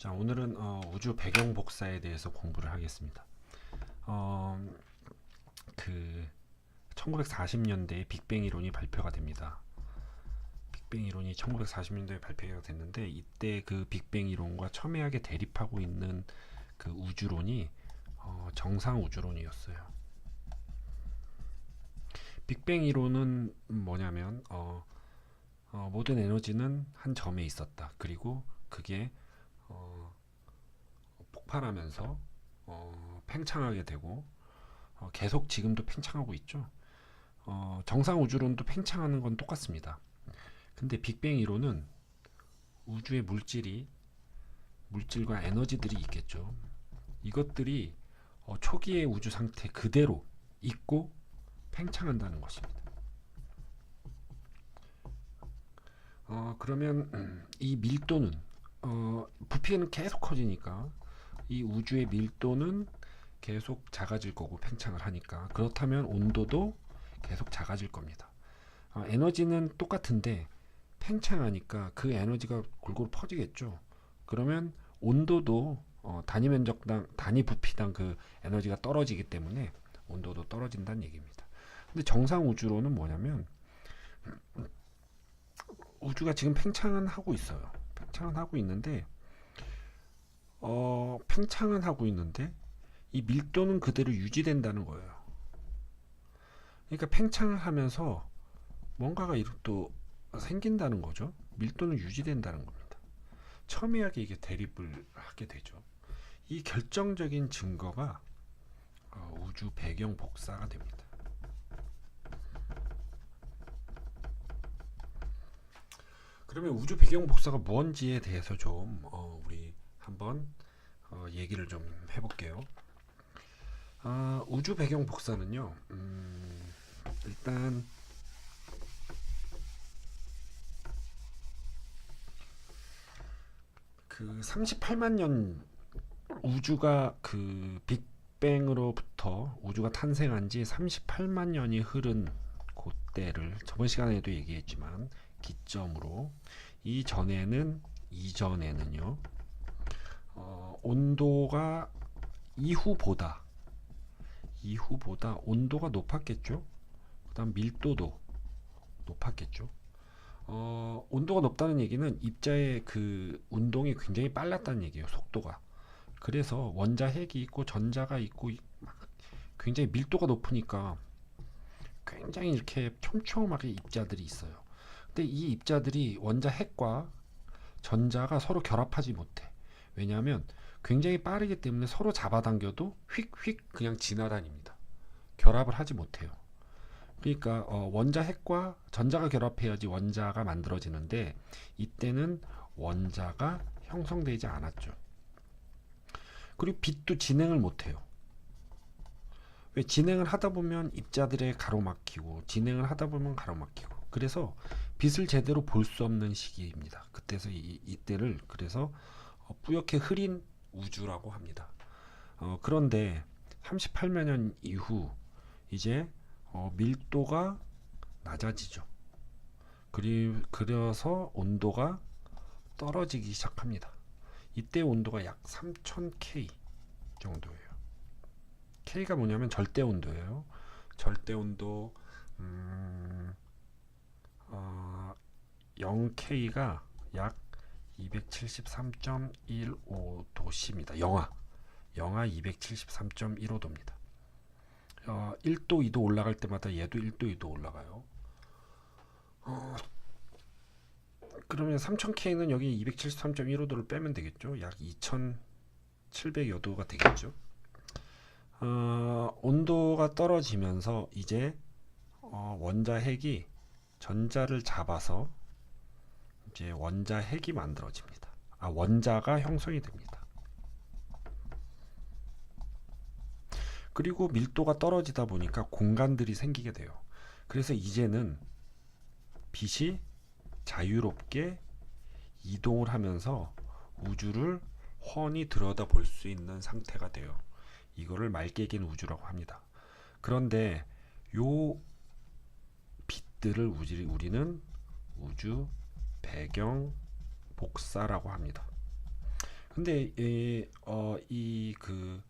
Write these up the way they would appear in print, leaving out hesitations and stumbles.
자, 오늘은 우주 배경 복사에 대해서 공부를 하겠습니다. 어, 그 1940년대에 빅뱅 이론이 발표가 됩니다. 빅뱅 이론이 1940년대에 발표가 됐는데, 이때 그 빅뱅 이론과 첨예하게 대립하고 있는 그 우주론이 정상 우주론이었어요. 빅뱅 이론은 뭐냐면 모든 에너지는 한 점에 있었다. 그리고 그게 폭발하면서 팽창하게 되고 계속 지금도 팽창하고 있죠. 정상 우주론도 팽창하는 건 똑같습니다. 근데 빅뱅 이론은 우주의 물질과 에너지들이 있겠죠. 이것들이 초기의 우주 상태 그대로 있고 팽창한다는 것입니다. 그러면 이 밀도는 부피는 계속 커지니까 이 우주의 밀도는 계속 작아질 거고, 팽창을 하니까. 그렇다면 온도도 계속 작아질 겁니다. 에너지는 똑같은데 팽창하니까 그 에너지가 골고루 퍼지겠죠. 그러면 온도도 단위 면적당, 단위 부피당 그 에너지가 떨어지기 때문에 온도도 떨어진다는 얘기입니다. 근데 정상 우주로는 뭐냐면, 우주가 지금 팽창은 하고 있어요. 팽창은 하고 있는데 이 밀도는 그대로 유지된다는 거예요. 그러니까 팽창을 하면서 뭔가가 또 생긴다는 거죠. 밀도는 유지된다는 겁니다. 첨예하게 이게 대립을 하게 되죠. 이 결정적인 증거가 우주 배경 복사가 됩니다. 그러면 우주 배경 복사가 뭔지에 대해서 좀 우리 한번 얘기를 좀 해볼게요. 우주 배경 복사는요, 일단 그 38만 년, 우주가 그 빅뱅으로부터 우주가 탄생한 지 38만 년이 흐른 그때를 저번 시간에도 얘기했지만 기점으로, 이전에는요 온도가 이후보다 온도가 높았겠죠. 그 다음 밀도도 높았겠죠. 온도가 높다는 얘기는 입자의 그 운동이 굉장히 빨랐다는 얘기예요. 속도가. 그래서 원자 핵이 있고 전자가 있고 굉장히 밀도가 높으니까 굉장히 이렇게 촘촘하게 입자들이 있어요. 근데 이 입자들이 원자 핵과 전자가 서로 결합하지 못해. 왜냐하면 굉장히 빠르기 때문에 서로 잡아당겨도 휙휙 그냥 지나다닙니다. 결합을 하지 못해요. 그러니까 원자 핵과 전자가 결합해야지 원자가 만들어지는데, 이때는 원자가 형성되지 않았죠. 그리고 빛도 진행을 못해요. 왜? 진행을 하다 보면 입자들의 가로막히고, 진행을 하다 보면 가로막히고, 그래서 빛을 제대로 볼 수 없는 시기입니다. 그때서 이때를 그래서 뿌옇게 흐린 우주라고 합니다. 그런데 38만 년 이후 이제 밀도가 낮아지죠. 그래서 온도가 떨어지기 시작합니다. 이때 온도가 약 3000K 정도예요. K가 뭐냐면 절대 온도예요. 절대 온도 0K가 약 273.15도씨입니다. 영하 273.15도입니다. 1도, 2도 올라갈 때마다 얘도 1도, 2도 올라가요. 그러면 3000K는 여기 273.15도를 빼면 되겠죠. 약 2700여 도가 되겠죠. 온도가 떨어지면서 이제 원자 핵이 전자를 잡아서 이제 원자 핵이 만들어집니다. 원자가 형성이 됩니다. 그리고 밀도가 떨어지다 보니까 공간들이 생기게 돼요. 그래서 이제는 빛이 자유롭게 이동을 하면서 우주를 훤히 들여다볼 수 있는 상태가 돼요. 이거를 맑게 갠 우주라고 합니다. 그런데 요 빛들을 우리는 우주 배경 복사라고 합니다. 근데 이그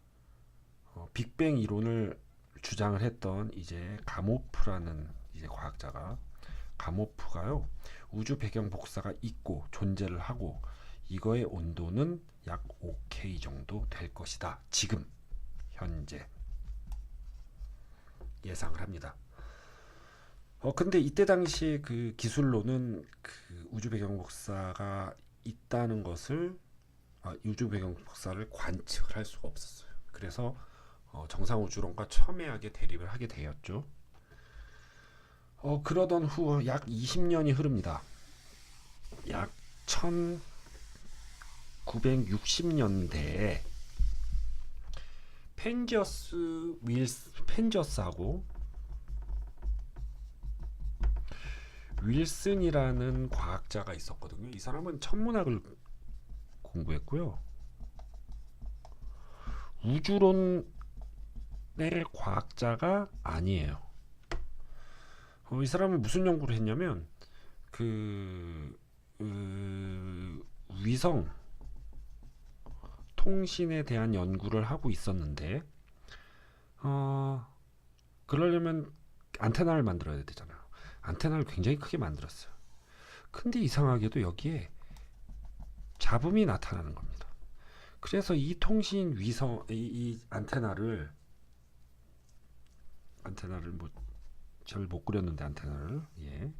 빅뱅 이론을 주장을 했던 이제 가모프라는 이제 과학자가, 가모프가요, 우주 배경 복사가 있고 존재를 하고 이거의 온도는 약 5K 정도 될 것이다, 지금 현재 예상을 합니다. 근데 이때 당시에 그 기술로는 그 우주 배경 복사가 있다는 것을, 우주 배경 복사를 관측을 할 수가 없었어요. 그래서 정상 우주론과 첨예하게 대립을 하게 되었죠. 그러던 후 약 20년이 흐릅니다. 약 1960년대에 펜저스하고 윌슨이라는 과학자가 있었거든요. 이 사람은 천문학을 공부했고요. 우주론의 과학자가 아니에요. 이 사람은 무슨 연구를 했냐면 그 위성 통신에 대한 연구를 하고 있었는데, 그러려면 안테나를 만들어야 되잖아요. 안테나를 굉장히 크게 만들었어요. 근데 이상하게도 여기에 잡음이 나타나는 겁니다. 그래서 이 통신 위성 이 안테나를 뭐 잘 못 그렸는데, 안테나를, 예,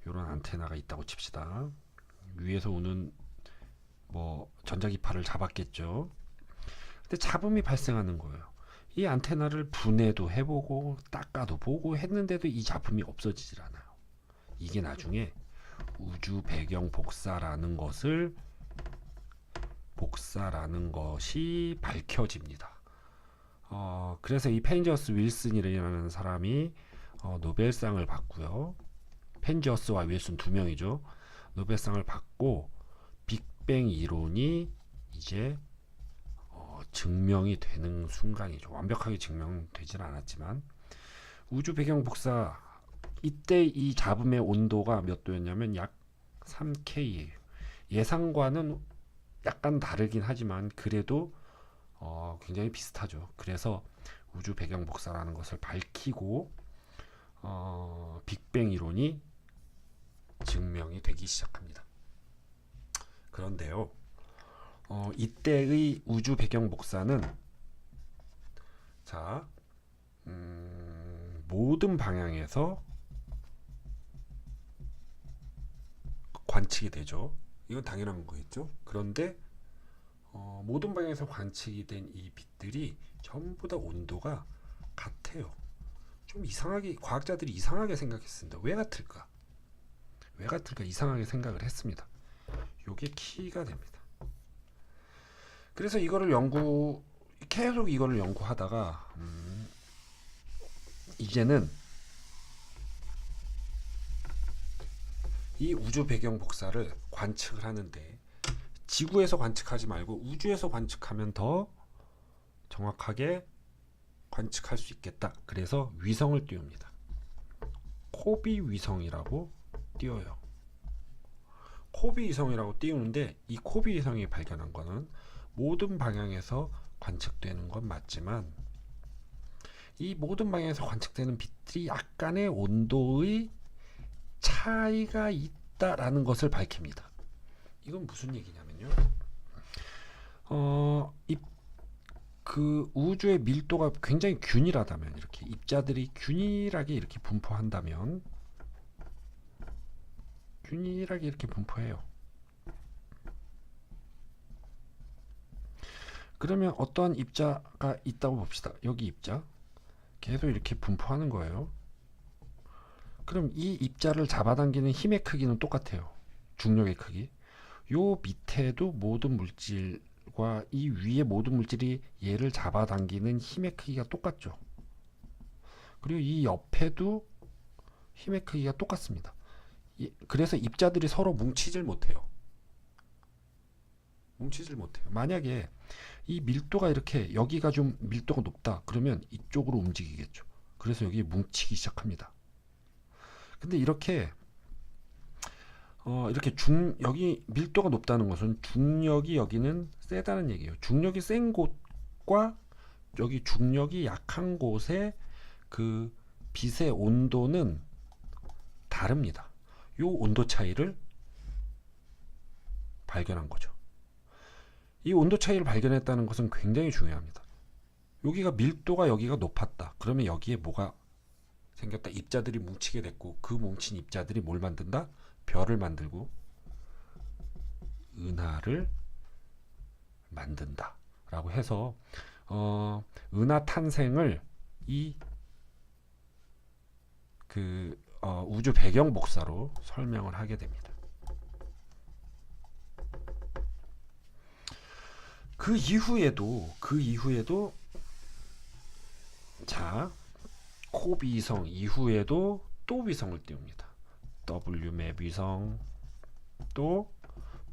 요런 안테나가 있다고 칩시다. 위에서 오는 뭐 전자기파를 잡았겠죠. 근데 잡음이 발생하는 거예요. 이 안테나를 분해도 해보고 닦아도 보고 했는데도 이 잡음이 없어지질 않아요. 이게 나중에 우주 배경 복사라는 것이 밝혀집니다. 그래서 이 펜저스 윌슨이라는 사람이 노벨상을 받고요. 펜저스와 윌슨 두 명이죠. 노벨상을 받고 빅뱅 이론이 이제 증명이 되는 순간이죠. 완벽하게 증명되지는 않았지만 우주 배경 복사, 이때 이 잡음의 온도가 몇 도였냐면 약 3K예요. 예상과는 약간 다르긴 하지만 그래도 굉장히 비슷하죠. 그래서 우주 배경 복사라는 것을 밝히고 빅뱅 이론이 증명이 되기 시작합니다. 그런데요, 이때의 우주 배경 복사는 자, 모든 방향에서 관측이 되죠. 이건 당연한 거겠죠. 그런데 모든 방향에서 관측이 된 이 빛들이 전부 다 온도가 같아요. 좀 이상하게, 과학자들이 이상하게 생각했습니다. 왜 같을까? 이상하게 생각을 했습니다. 요게 키가 됩니다. 그래서 계속 이거를 연구하다가 이제는 이 우주 배경 복사를 관측을 하는데 지구에서 관측하지 말고 우주에서 관측하면 더 정확하게 관측할 수 있겠다. 그래서 위성을 띄웁니다. 코비 위성이라고 띄워요. 코비 위성이라고 띄우는데, 이 코비 위성이 발견한 거는 모든 방향에서 관측되는 건 맞지만 이 모든 방향에서 관측되는 빛들이 약간의 온도의 차이가 있다라는 것을 밝힙니다. 이건 무슨 얘기냐면요, 그 우주의 밀도가 굉장히 균일하다면, 이렇게 입자들이 균일하게 이렇게 분포한다면, 균일하게 이렇게 분포해요. 그러면 어떠한 입자가 있다고 봅시다. 여기 입자 계속 이렇게 분포하는 거예요. 그럼 이 입자를 잡아당기는 힘의 크기는 똑같아요. 중력의 크기. 요 밑에도 모든 물질과 이 위에 모든 물질이 얘를 잡아당기는 힘의 크기가 똑같죠. 그리고 이 옆에도 힘의 크기가 똑같습니다. 그래서 입자들이 서로 뭉치질 못해요. 만약에 이 밀도가 이렇게, 여기가 좀 밀도가 높다 그러면 이쪽으로 움직이겠죠. 그래서 여기 뭉치기 시작합니다. 근데 이렇게 이렇게 여기 밀도가 높다는 것은 중력이 여기는 세다는 얘기예요. 중력이 센 곳과 여기 중력이 약한 곳의 그 빛의 온도는 다릅니다. 이 온도 차이를 발견한 거죠. 이 온도 차이를 발견했다는 것은 굉장히 중요합니다. 여기가 밀도가 여기가 높았다. 그러면 여기에 뭐가 생겼다? 입자들이 뭉치게 됐고, 그 뭉친 입자들이 뭘 만든다? 별을 만들고 은하를 만든다 라고 해서 은하 탄생을 우주 배경 복사로 설명을 하게 됩니다. 그 이후에도 자, 코비 위성 이후에도 또 위성을 띄웁니다. WMAP 위성, 또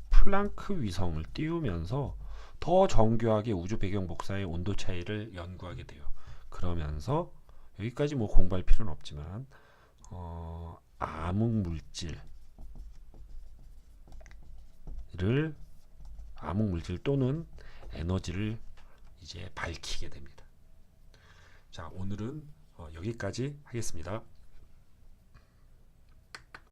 플랑크 위성을 띄우면서 더 정교하게 우주 배경 복사의 온도 차이를 연구하게 돼요. 그러면서 여기까지 뭐 공부할 필요는 없지만 암흑 물질 또는 에너지를 이제 밝히게 됩니다. 자, 오늘은 여기까지 하겠습니다.